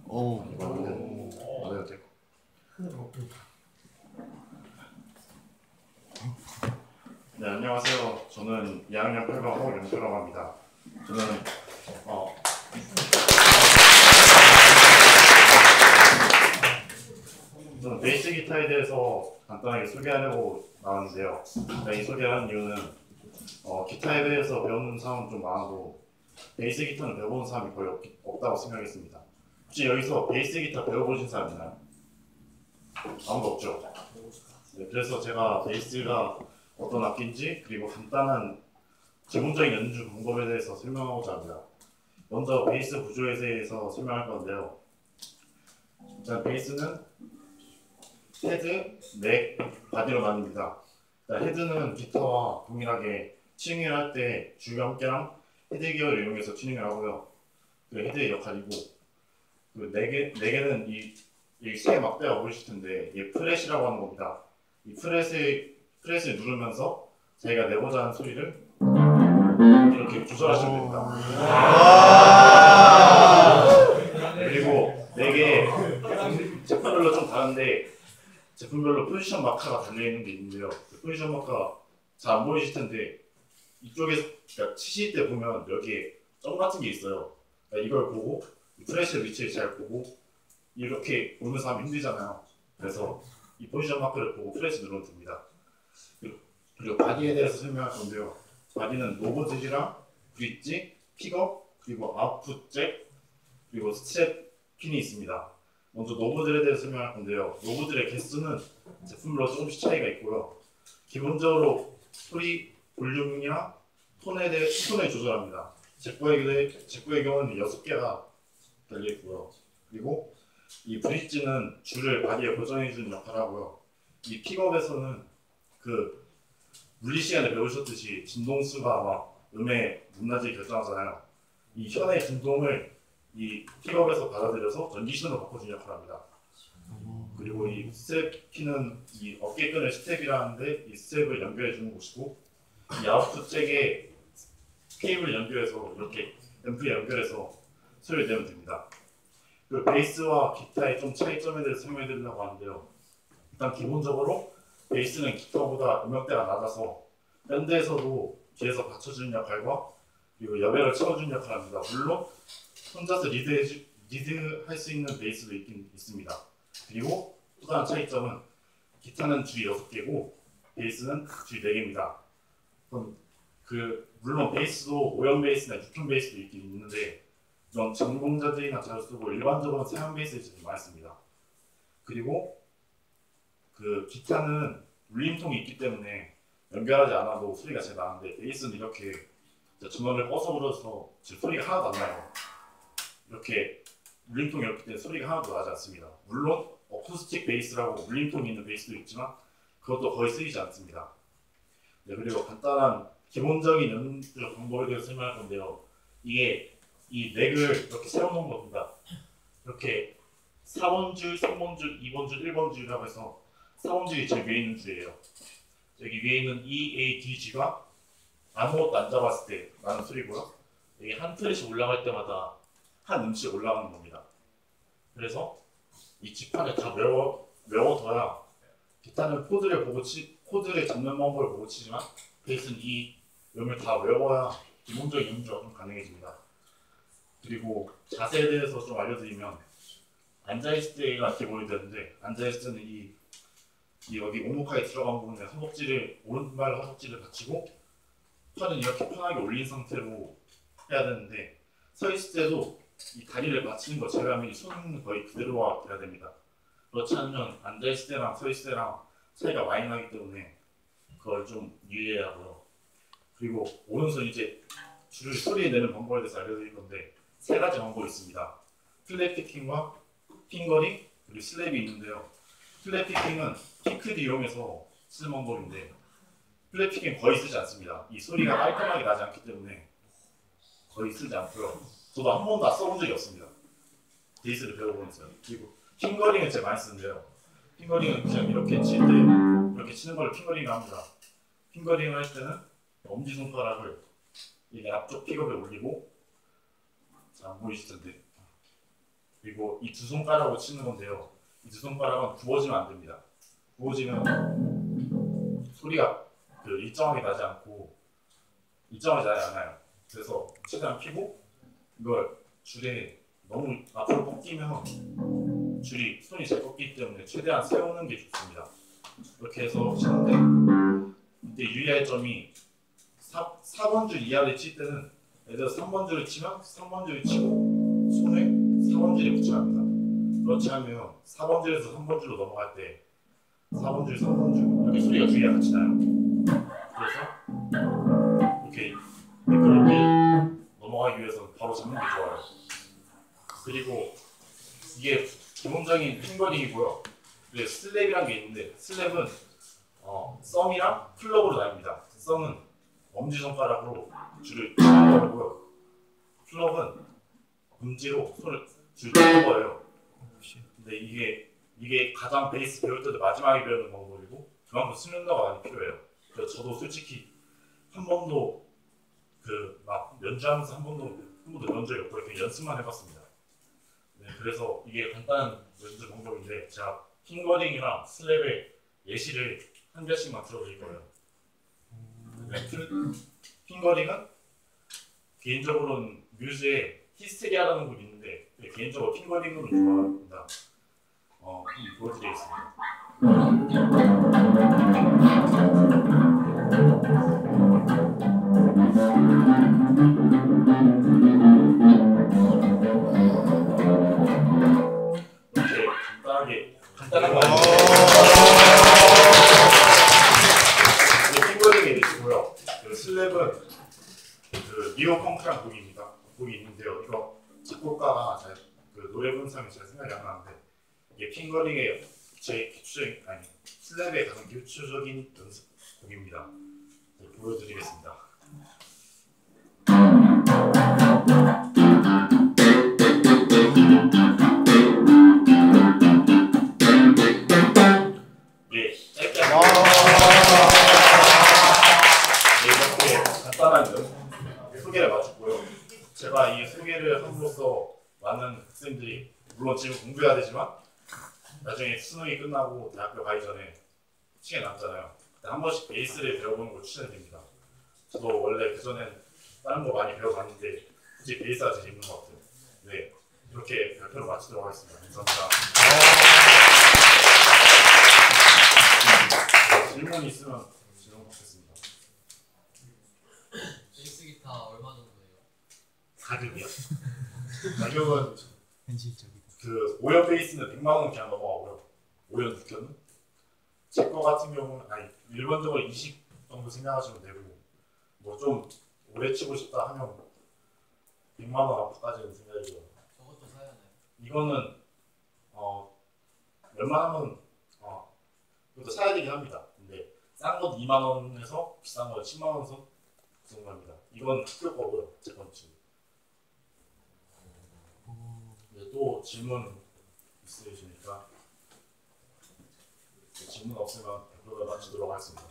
오. 네, 안녕하세요. 저는 2학년 8반 허영표라고 합니다. 저는 베이스 기타에 대해서 간단하게 소개하려고 나왔는데요. 이 소개하는 이유는 기타에 대해서 배우는 사람은 좀 많아도 베이스 기타는 배워보는 사람이 거의 없다고 생각했습니다. 혹시 여기서 베이스 기타 배워보신 사람 있나요? 아무도 없죠? 네, 그래서 제가 베이스가 어떤 악기인지 그리고 간단한 기본적인 연주 방법에 대해서 설명하고자 합니다. 먼저 베이스 구조에 대해서 설명할 건데요. 일단 베이스는 헤드, 넥, 바디로 나뉩니다. 헤드는 기타와 동일하게 튜닝을 할 때 줄감개랑 헤드 기어를 이용해서 튜닝을 하고요. 그 헤드의 역할이고, 그 넥에는 이 세 막대가 보이실 텐데 이게 프렛이라고 하는 겁니다. 이 프렛을 누르면서 자기가 내고자 하는 소리를 이렇게 조절하시면 됩니다. 그리고 넥에 제품별로 좀 다른데 제품별로 포지션 마커가 달려있는 게 있는데요. 그 포지션 마커가 잘 안 보이실 텐데 이쪽에서 그러니까 치실 때 보면 여기에 점 같은 게 있어요. 그러니까 이걸 보고 프렛의 위치를 잘 보고 이렇게 보는 사람이 힘들잖아요. 그래서 이 포지션 마커를 보고 프렛을 누르면 됩니다. 그리고 바디에 대해서 설명할 건데요. 바디는 노브들이랑 브릿지, 픽업, 그리고 아웃풋 잭, 그리고 스트랩 핀이 있습니다. 먼저 노브들에 대해서 설명할 건데요. 노브들의 개수는 제품별로 조금씩 차이가 있고요. 기본적으로 소리 볼륨이나 톤을 조절합니다. 잭구의 경우는 6개가 달려있고요. 그리고 이 브릿지는 줄을 바디에 고정해주는 역할을 하고요. 이 픽업에서는 그 물리 시간에 배우셨듯이 진동수가 막 음의 높낮이 결정하잖아요. 이 현의 진동을 이 픽업에서 받아들여서 전기신호로 바꿔주는 역할을 합니다. 그리고 이 스텝키는 이 어깨끈을 스텝이라는데 이 스텝을 연결해주는 곳이고, 이 아웃풋 잭에 케이블을 연결해서 이렇게 앰프에 연결해서 소리를 내면 됩니다. 그 베이스와 기타의 좀 차이점에 대해서 설명해 드리려고 하는데요. 일단 기본적으로 베이스는 기타보다 음역대가 낮아서 밴드에서도 뒤에서 받쳐주는 역할과 그리고 여배를 채워주는 역할을 합니다. 물론 혼자서 리드할 수 있는 베이스도 있긴 있습니다. 그리고 또 다른 차이점은 기타는 줄이 6개고 베이스는 줄이 4개입니다. 물론 베이스도 5연 베이스나 6연 베이스도 있긴 있는데 이런 전공자들이나 잘 쓰고 일반적으로 사용 베이스들이 많습니다. 그리고 그 기타는 울림통이 있기 때문에 연결하지 않아도 소리가 잘 나는데 베이스는 이렇게 주머니를 꺼서 불어서 소리가 하나도 안 나요. 이렇게 울림통이 없기 때문에 소리가 하나도 나지 않습니다. 물론 어쿠스틱 베이스라고 울림통이 있는 베이스도 있지만 그것도 거의 쓰이지 않습니다. 네, 그리고 간단한 기본적인 연주 방법에 대해서 설명할 건데요. 이게 이 넥을 이렇게 세워놓은 겁니다. 이렇게 4번 줄, 3번 줄, 2번 줄, 1번 줄이라고 해서 4번 줄이 제일 위에 있는 줄이에요. 여기 위에 있는 E, A, D, G가 아무것도 안 잡았을 때 나는 소리고요. 여기 한 프렛이 올라갈 때마다 한 음씩 올라가는 겁니다. 그래서 이 지판을 다 외워둬야 기타는 코드를 잡는 방법을 보고 치지만 베이스는 이 음을 다 외워야 기본적인 연주가 좀 가능해집니다. 그리고 자세에 대해서 좀 알려드리면 앉아있을 때가 기본이 되는데 앉아있을 때는 이 여기 오목하게 들어간 부분에 오른발 허벅지를 받치고 팔은 이렇게 편하게 올린 상태로 해야 되는데 서 있을 때도 이 다리를 받치는 거 제외하면 이 손은 거의 그대로가 돼야 됩니다. 그렇지 않으면 앉아있을 때랑 서 있을 때랑 차이가 많이 나기 때문에 그걸 좀 유의해야 하고요. 그리고 오른손 이제 줄을 소리 내는 방법에 대해서 알려드릴 건데 3가지 방법이 있습니다. 플랫 피킹과 핑거링 그리고 슬랩이 있는데요. 플랫 피킹은 피크를 이용해서 쓰는 방법인데 플랫 피킹 거의 쓰지 않습니다. 이 소리가 깔끔하게 나지 않기 때문에 거의 쓰지 않고요. 저도 한 번도 써본 적이 없습니다. 베이스를 배워보면서요. 그리고 핑거링은 제가 많이 쓰는데요. 핑거링은 그냥 이렇게 칠 때 이렇게 치는 걸 핑거링을 합니다. 핑거링을 할 때는 엄지손가락을 이게 앞쪽 픽업에 올리고 잘 안 보이실 텐데 그리고 이 두 손가락으로 치는 건데요. 이 두 손가락은 구워지면 안 됩니다. 구워지면 소리가 그 일정하게 나지 않고 일정하지 않아요. 그래서 최대한 피고 이걸 줄에 너무 앞으로 꺾이면 줄이 손이 잘 꺾이기 때문에 최대한 세우는 게 좋습니다. 이렇게 해서 치는데 이때 유의할 점이 4번 줄 이하를 칠 때는 예를 들어 3번 줄을 치면 3번 줄을 치고 손을 4번 줄에 붙여야 합니다. 그렇지 않으면 4번 줄에서 3번 줄로 넘어갈 때 4번 줄, 3번 줄 이렇게 소리가 두 개가 같이 나요. 그래서 이렇게 미끄럽게 넘어가기 위해서는 바로 잡는 게 좋아요. 그리고 이게 기본적인 핑거링이고요. 슬랩이란 게 있는데 슬랩은 썸이랑 플럭으로 나뉩니다. 썸은 엄지손가락으로 줄을 치는 거고요. 플럭은 검지로 줄을 치는 거예요. 근데 이게 가장 베이스 배울 때도 마지막에 배우는 방법이고 그만큼 숙련도가 많이 필요해요. 그래서 저도 솔직히 한 번도 막 연주하면서 한 번도 배운 적이 없고 이렇게 연습만 해봤습니다. 네, 그래서 이게 간단한 연주 방법인데 제가 핑거링이랑 슬랩의 예시를 한 개씩만 들어드릴 거예요. 네, 핑거링은 개인적으로는 뮤즈에 히스테리아라는 곡이 있는데 개인적으로 핑거링으로 좋아합니다. 한번 보여드리겠습니다. 이렇게 간단한 거 아니에요? 이게 핑거링의 예시고요. 슬랩은 니오 펑크란 곡이 있는데요. 이거 작곡가가 노래 분상이 잘 생각이 안 나는데 이게 핑거링의 슬랩의 가장 기초적인 연습곡입니다. 네, 보여드리겠습니다. 예, 짧게 이렇게 간단한 소개를 마쳤고요. 제가 이 소개를 함으로써 많은 학생들이 물론 지금 공부해야 되지만 나중에 수능이 끝나고 대학교 가기 전에 시간이 남잖아요. 그때 한 번씩 베이스를 배워보는 걸 추천드립니다. 저도 원래 그전엔 다른 거 많이 배워봤는데 굳이 베이스가 제일 재밌는 것 같아요. 네, 이렇게 발표를 마치도록 하겠습니다. 감사합니다. 질문 있으면 질문 받겠습니다. 베이스 기타 얼마 정도예요? 가격이요? 가격은 현실적이다. 5연 베이스는 100만 원 그냥 넘어가고요. 5연 6연은 제 거 같은 경우는 일반적으로 20 정도 생각하시면 되고 뭐 좀 오래 치고 싶다 하면 100만 원 앞까지는 생각이 들어요. 저것도 사야 하나요? 이거는 웬만하면 그것도 사야 되긴 합니다. 근데 싼 건 2만 원에서 비싼 건 10만 원 선 그 정도 합니다. 이건 학교 거고요. 제 건 지금. 또 질문 있으시니까 질문 없으면 발표를 마치도록 하겠습니다.